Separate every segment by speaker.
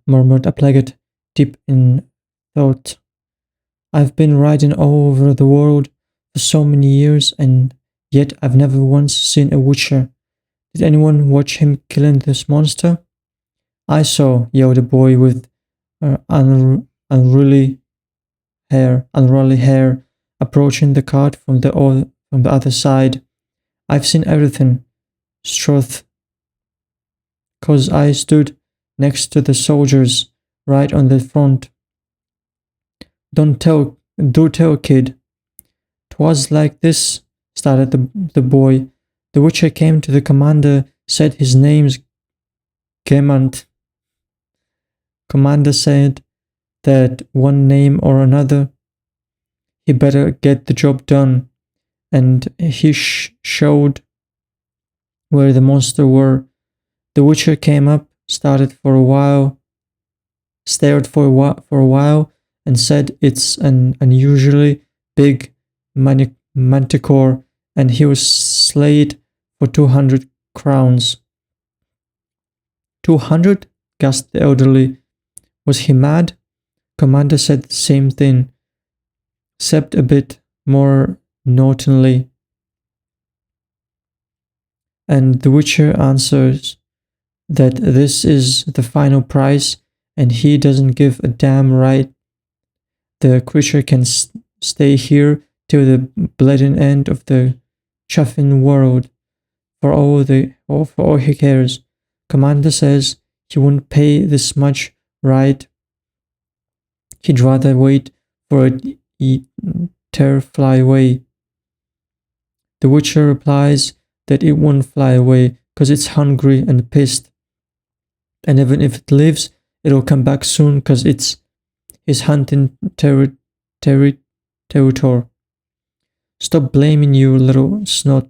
Speaker 1: murmured a plague deep in thought. I've been riding all over the world for so many years, and yet I've never once seen a witcher. Did anyone watch him killing this monster? I saw, yelled a boy with unruly hair, approaching the cart from the other side. I've seen everything, Stroth, 'cause I stood next to the soldiers, right on the front. Do tell, kid. 'Twas like this, started the boy. The witcher came to the commander, said his name's Gemant. Commander said that one name or another, he better get the job done, and he showed where the monster were. The witcher came up, stared for a while, and said it's an unusually big manticore, and he was slayed for 200 crowns. 200? Gasped the elderly. Was he mad? Commander said the same thing, except a bit more naughtily. And the witcher answers that this is the final price, and he doesn't give a damn right. The creature can stay here till the bleeding end of the chuffing world, for all he cares. Commander says he wouldn't pay this much, right? He'd rather wait for it to fly away. The witcher replies that it won't fly away because it's hungry and pissed. And even if it lives, it'll come back soon because it's his hunting territory. Stop blaming, you little snot.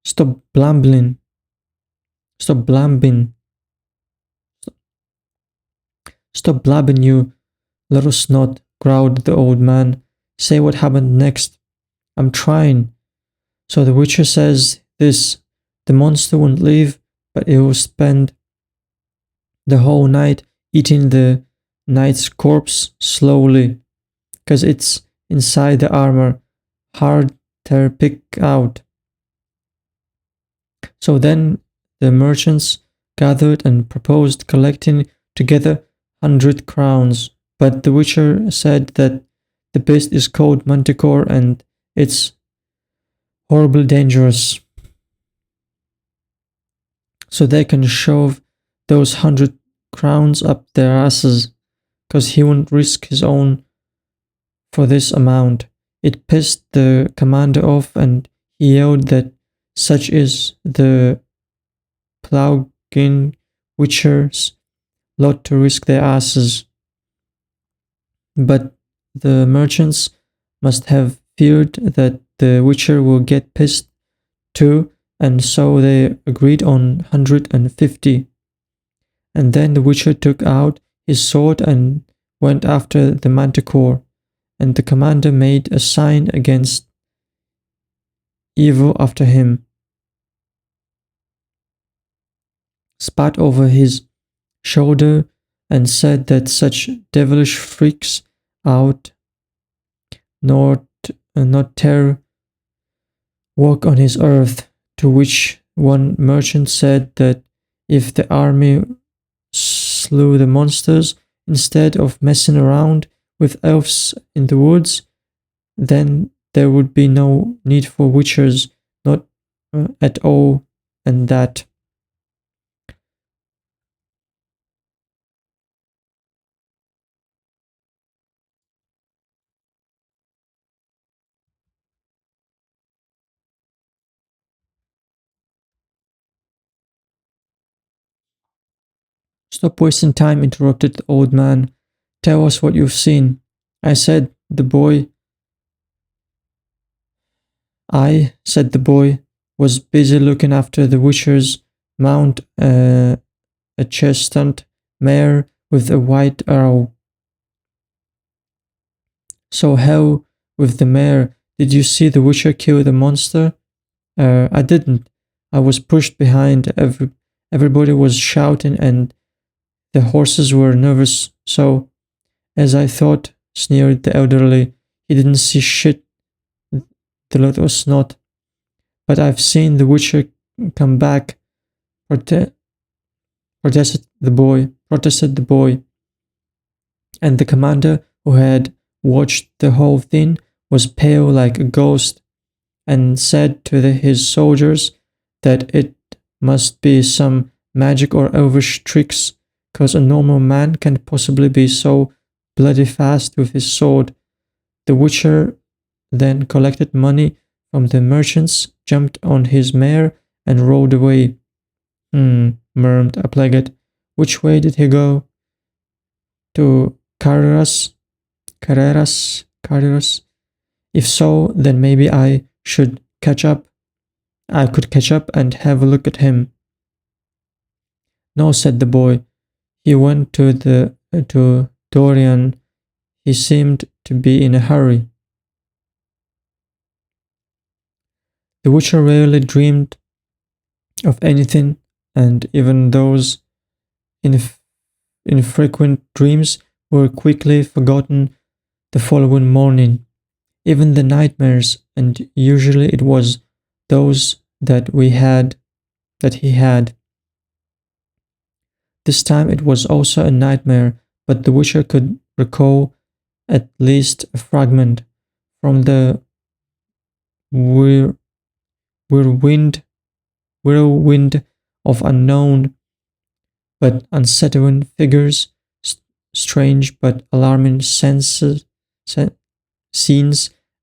Speaker 1: Stop blambing. Stop blabbing, you little snot, growled the old man. Say what happened next. I'm trying. So the witcher says this: the monster won't leave, but it will spend the whole night eating the knight's corpse slowly, 'cause it's inside the armor, hard to pick out. So then the merchants gathered and proposed collecting together 100 crowns, but the witcher said that the beast is called Manticore and it's horribly dangerous. So they can shove those 100 crowns up their asses, 'cause he won't risk his own for this amount. It pissed the commander off, and he yelled that such is the plowing witchers' lot to risk their asses. But the merchants must have feared that the witcher will get pissed too, and so they agreed on 150. And then the witcher took out his sword and went after the manticore, and the commander made a sign against evil after him, spat over his shoulder, and said that such devilish freaks out not tear walk on his earth. To which one merchant said that if the army slew the monsters instead of messing around with elves in the woods, then there would be no need for witchers, not at all, and that. Stop wasting time, interrupted the old man. Tell us what you've seen. I said the boy, was busy looking after the witcher's mount, a chestnut mare with a white arrow. So hell with the mare. Did you see the witcher kill the monster? I didn't. I was pushed behind. Everybody was shouting and the horses were nervous. So, as I thought, sneered the elderly, he didn't see shit, the lot was not. But I've seen the Witcher come back, prote- protested the boy. And the commander, who had watched the whole thing, was pale like a ghost, and said to his soldiers that it must be some magic or elvish tricks, cause a normal man can't possibly be so bloody fast with his sword. The Witcher then collected money from the merchants, jumped on his mare, and rode away. Murmured a plague. Which way did he go? To Carreras? If so, then maybe I should catch up. I could catch up and have a look at him. No, said the boy. He went to Dorian. He seemed to be in a hurry. The Witcher rarely dreamed of anything, and even those infrequent dreams were quickly forgotten the following morning. Even the nightmares, and usually it was those that he had. This time it was also a nightmare, but the Witcher could recall at least a fragment from the whirlwind of unknown but unsettling figures, strange but alarming scenes,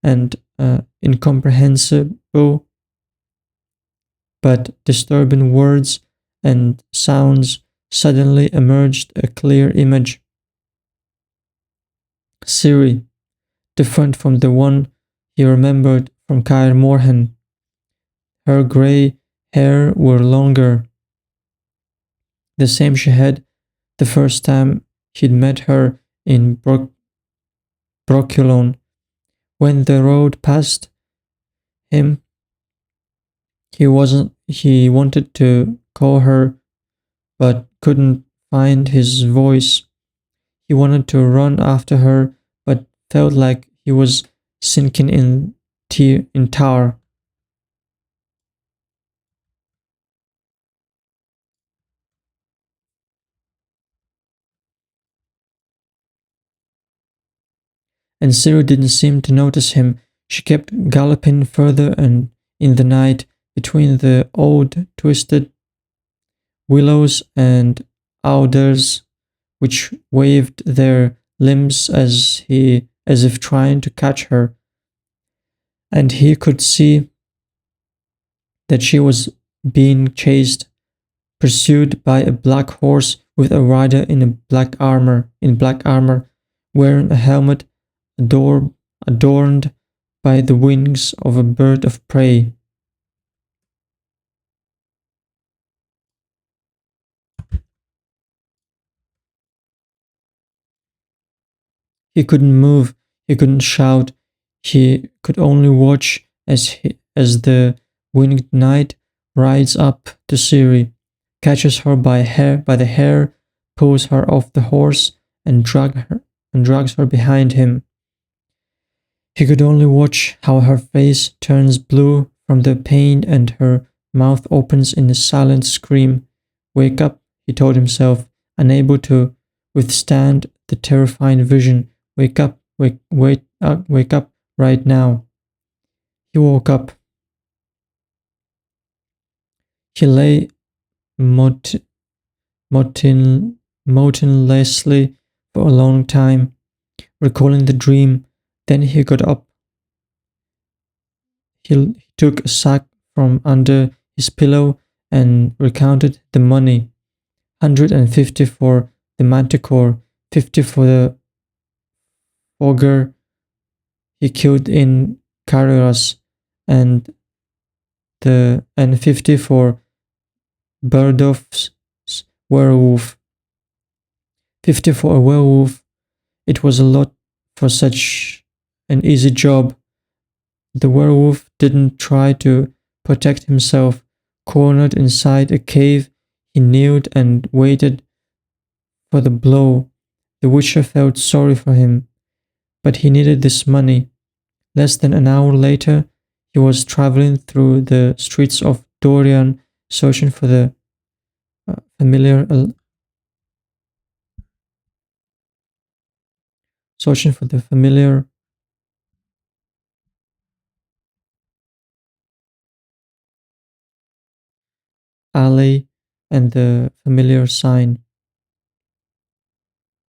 Speaker 1: and incomprehensible but disturbing words and sounds. Suddenly emerged a clear image. Ciri, different from the one he remembered from Kaer Morhen. Her grey hair were longer, the same she had the first time he'd met her in Brocculon. When the road passed him, he wanted to call her, but couldn't find his voice. He wanted to run after her, but felt like he was sinking in tar. And Ciri didn't seem to notice him. She kept galloping further and in the night between the old twisted willows and alders, which waved their limbs as if trying to catch her. And he could see that she was being chased, pursued by a black horse with a rider in black armor, wearing a helmet adorned by the wings of a bird of prey. He couldn't move, he couldn't shout, he could only watch as the winged knight rides up to Ciri, catches her by the hair, pulls her off the horse, and drags her behind him. He could only watch how her face turns blue from the pain and her mouth opens in a silent scream. Wake up, he told himself, unable to withstand the terrifying vision. Wake up, wake up right now. He woke up. He lay motionlessly for a long time, recalling the dream. Then he got up. He took a sack from under his pillow and recounted the money. 150 for the manticore, 50 for the ogre he killed in Carreras, and 50 for Berdov's werewolf. 50 for a werewolf. It was a lot for such an easy job. The werewolf didn't try to protect himself. Cornered inside a cave, he knelt and waited for the blow. The Witcher felt sorry for him, but he needed this money. Less than an hour later, he was traveling through the streets of Dorian, searching for the familiar searching for the familiar alley and the familiar sign.